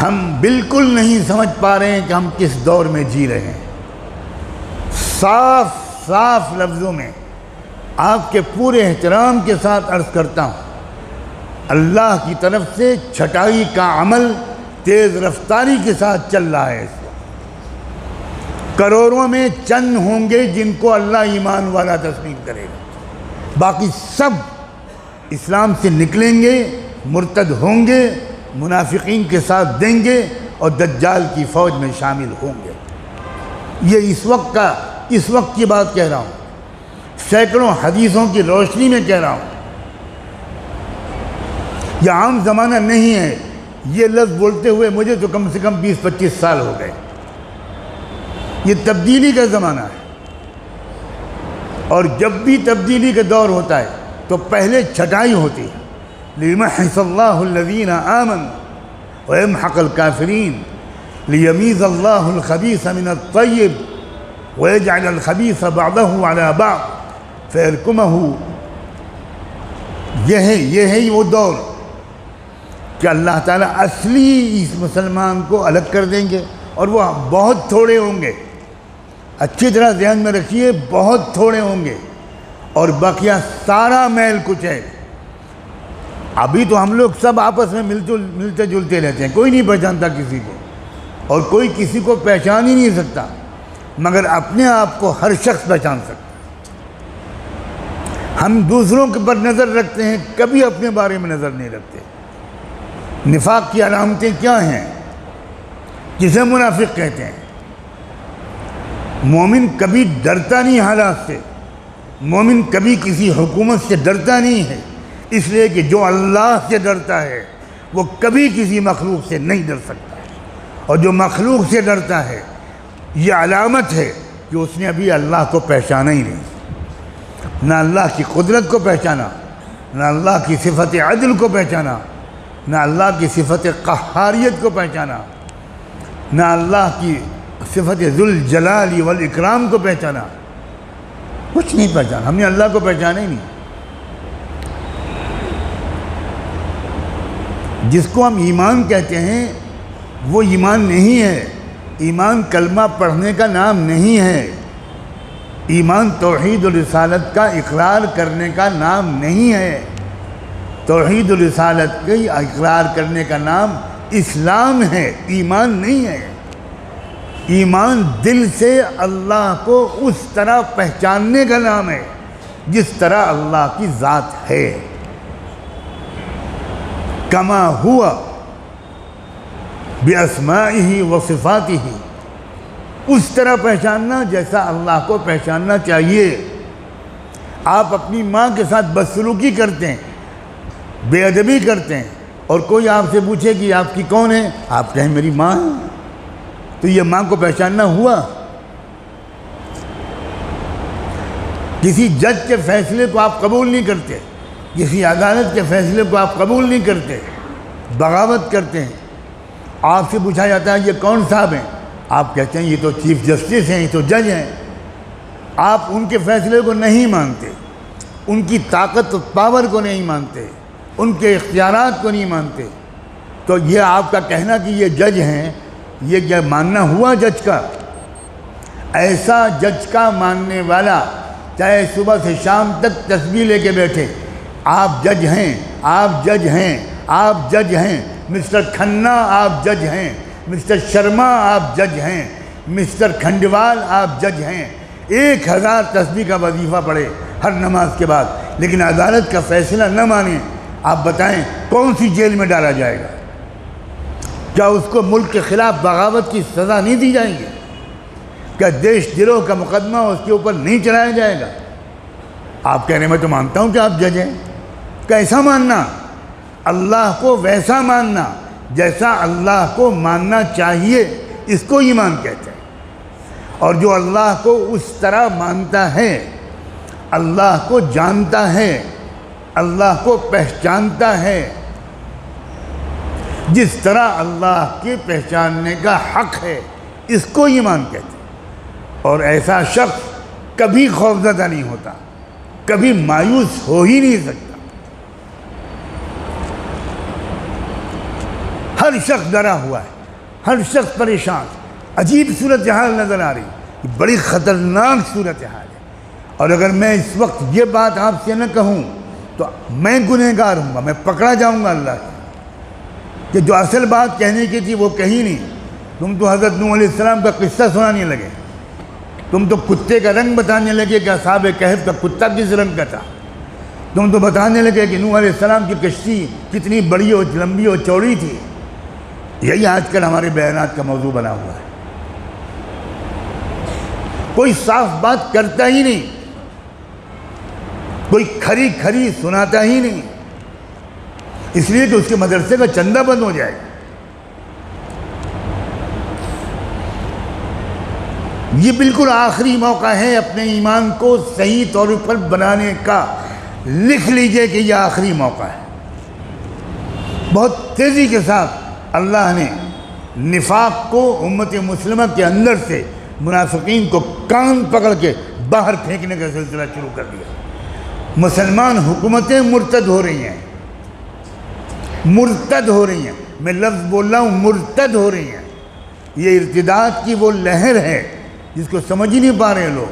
ہم بالکل نہیں سمجھ پا رہے ہیں کہ ہم کس دور میں جی رہے ہیں۔ صاف صاف لفظوں میں آپ کے پورے احترام کے ساتھ عرض کرتا ہوں، اللہ کی طرف سے چھٹائی کا عمل تیز رفتاری کے ساتھ چل رہا ہے۔ اس وقت کروڑوں میں چند ہوں گے جن کو اللہ ایمان والا تسلیم کرے گا، باقی سب اسلام سے نکلیں گے، مرتد ہوں گے، منافقین کے ساتھ دیں گے اور دجال کی فوج میں شامل ہوں گے۔ یہ اس وقت کی بات کہہ رہا ہوں، سینکڑوں حدیثوں کی روشنی میں کہہ رہا ہوں۔ یہ عام زمانہ نہیں ہے، یہ لفظ بولتے ہوئے مجھے تو کم سے کم 20-25 سال ہو گئے۔ یہ تبدیلی کا زمانہ ہے، اور جب بھی تبدیلی کا دور ہوتا ہے تو پہلے چھٹائی ہوتی ہے۔ لِيُمَحِّصَ اللَّهُ الَّذِينَ آمَنُوا وَيَمْحَقَ الْكَافِرِينَ لِيَمِيزَ اللَّهُ الْخَبِيثَ مِنَ الطَّيِّبِ وَيَجْعَلَ الْخَبِيثَ بَعْضَهُ عَلَى بَعْضٍ فَيَرْكُمَهُ۔ یہ ہے وہ دور کہ اللہ تعالیٰ اصلی اس مسلمان کو الگ کر دیں گے، اور وہ بہت تھوڑے ہوں گے۔ اچھی طرح ذہن میں رکھیے، بہت تھوڑے ہوں گے، اور بقیہ سارا میل کچھ ہے۔ ابھی تو ہم لوگ سب آپس میں ملتے جلتے رہتے ہیں، کوئی نہیں پہچانتا کسی کو، اور کوئی کسی کو پہچان ہی نہیں سکتا، مگر اپنے آپ کو ہر شخص پہچان سکتا۔ ہم دوسروں کے پر نظر رکھتے ہیں، کبھی اپنے بارے میں نظر نہیں رکھتے۔ نفاق کی علامتیں کیا ہیں؟ جسے منافق کہتے ہیں۔ مومن کبھی ڈرتا نہیں حالات سے، مومن کبھی کسی حکومت سے ڈرتا نہیں ہے، اس لیے کہ جو اللہ سے ڈرتا ہے وہ کبھی کسی مخلوق سے نہیں ڈر سکتا، اور جو مخلوق سے ڈرتا ہے یہ علامت ہے کہ اس نے ابھی اللہ کو پہچانا ہی نہیں، نہ اللہ کی قدرت کو پہچانا، نہ اللہ کی صفت عدل کو پہچانا، نہ اللہ کی صفت قہاریت کو پہچانا، نہ اللہ کی صفت ذوالجلال والاکرام کو پہچانا، کچھ نہیں پہچانا۔ ہم نے اللہ کو پہچانا ہی نہیں۔ جس کو ہم ایمان کہتے ہیں وہ ایمان نہیں ہے، ایمان کلمہ پڑھنے کا نام نہیں ہے، ایمان توحید و رسالت کا اقرار کرنے کا نام نہیں ہے۔ توحید و رسالت کے اقرار کرنے کا نام اسلام ہے، ایمان نہیں ہے۔ ایمان دل سے اللہ کو اس طرح پہچاننے کا نام ہے جس طرح اللہ کی ذات ہے، کما ہوا باسمائہ و صفاتہ، اس طرح پہچاننا جیسا اللہ کو پہچاننا چاہیے۔ آپ اپنی ماں کے ساتھ بدسلوکی کرتے ہیں، بے ادبی کرتے ہیں، اور کوئی آپ سے پوچھے کہ آپ کی کون ہے، آپ کہیں میری ماں ہے، تو یہ ماں کو پہچاننا ہوا؟ کسی جج کے فیصلے کو آپ قبول نہیں کرتے، کسی عدالت کے فیصلے کو آپ قبول نہیں کرتے، بغاوت کرتے ہیں۔ آپ سے پوچھا جاتا ہے یہ کون صاحب ہیں، آپ کہتے ہیں یہ تو چیف جسٹس ہیں، یہ تو جج ہیں۔ آپ ان کے فیصلے کو نہیں مانتے، ان کی طاقت و پاور کو نہیں مانتے، ان کے اختیارات کو نہیں مانتے، تو یہ آپ کا کہنا کہ یہ جج ہیں، یہ کیا ماننا ہوا جج کا؟ ایسا جج کا ماننے والا چاہے صبح سے شام تک تسبیح لے کے بیٹھے، آپ جج ہیں، آپ جج ہیں، آپ جج ہیں، مسٹر کھنہ آپ جج ہیں، مسٹر شرما آپ جج ہیں، مسٹر کھنڈوال آپ جج ہیں، 1000 تسبیح کا وظیفہ پڑھے ہر نماز کے بعد، لیکن عدالت کا فیصلہ نہ مانیں، آپ بتائیں کون سی جیل میں ڈالا جائے گا؟ کیا اس کو ملک کے خلاف بغاوت کی سزا نہیں دی جائے گی؟ کیا دیش دروہ کا مقدمہ اس کے اوپر نہیں چلایا جائے گا؟ آپ کہہ رہے ہیں میں تو مانتا ہوں کہ آپ جج ہیں۔ کیسا ماننا؟ اللہ کو ویسا ماننا جیسا اللہ کو ماننا چاہیے، اس کو ایمان کہتے ہیں۔ اور جو اللہ کو اس طرح مانتا ہے، اللہ کو جانتا ہے، اللہ کو پہچانتا ہے جس طرح اللہ کے پہچاننے کا حق ہے، اس کو ایمان کہتے ہیں۔ اور ایسا شخص کبھی خوفزدہ نہیں ہوتا، کبھی مایوس ہو ہی نہیں سکتا۔ ہر ہر شخص ڈرا ہوا ہے، ہر شخص پریشان، عجیب صورتحال نظر آ رہی، بڑی خطرناک صورتحال ہے۔ اور اگر میں اس وقت یہ بات آپ سے نہ کہوں تو میں گنہگار ہوں گا، میں پکڑا جاؤں گا اللہ سے، کہ جو اصل بات کہنے کی تھی وہ کہی نہیں۔ تم تو حضرت نوح علیہ السلام کا قصہ سنانے لگے، تم تو کتے کا رنگ بتانے لگے کہ اصحاب کہف کا کتا کس رنگ کا تھا، تم تو بتانے لگے کہ نوح علیہ السلام کی کشتی کتنی بڑی اور لمبی اور چوڑی تھی۔ یہی آج کل ہمارے بیانات کا موضوع بنا ہوا ہے، کوئی صاف بات کرتا ہی نہیں، کوئی کھری کھری سناتا ہی نہیں، اس لیے کہ اس کے مدرسے کا چندہ بند ہو جائے گا۔ یہ بالکل آخری موقع ہے اپنے ایمان کو صحیح طور پر بنانے کا، لکھ لیجئے کہ یہ آخری موقع ہے۔ بہت تیزی کے ساتھ اللہ نے نفاق کو امت مسلمہ کے اندر سے منافقین کو کان پکڑ کے باہر پھینکنے کا سلسلہ شروع کر دیا۔ مسلمان حکومتیں مرتد ہو رہی ہیں، مرتد ہو رہی ہیں، میں لفظ بول رہا ہوں مرتد ہو رہی ہیں۔ یہ ارتداد کی وہ لہر ہے جس کو سمجھ ہی نہیں پا رہے لوگ۔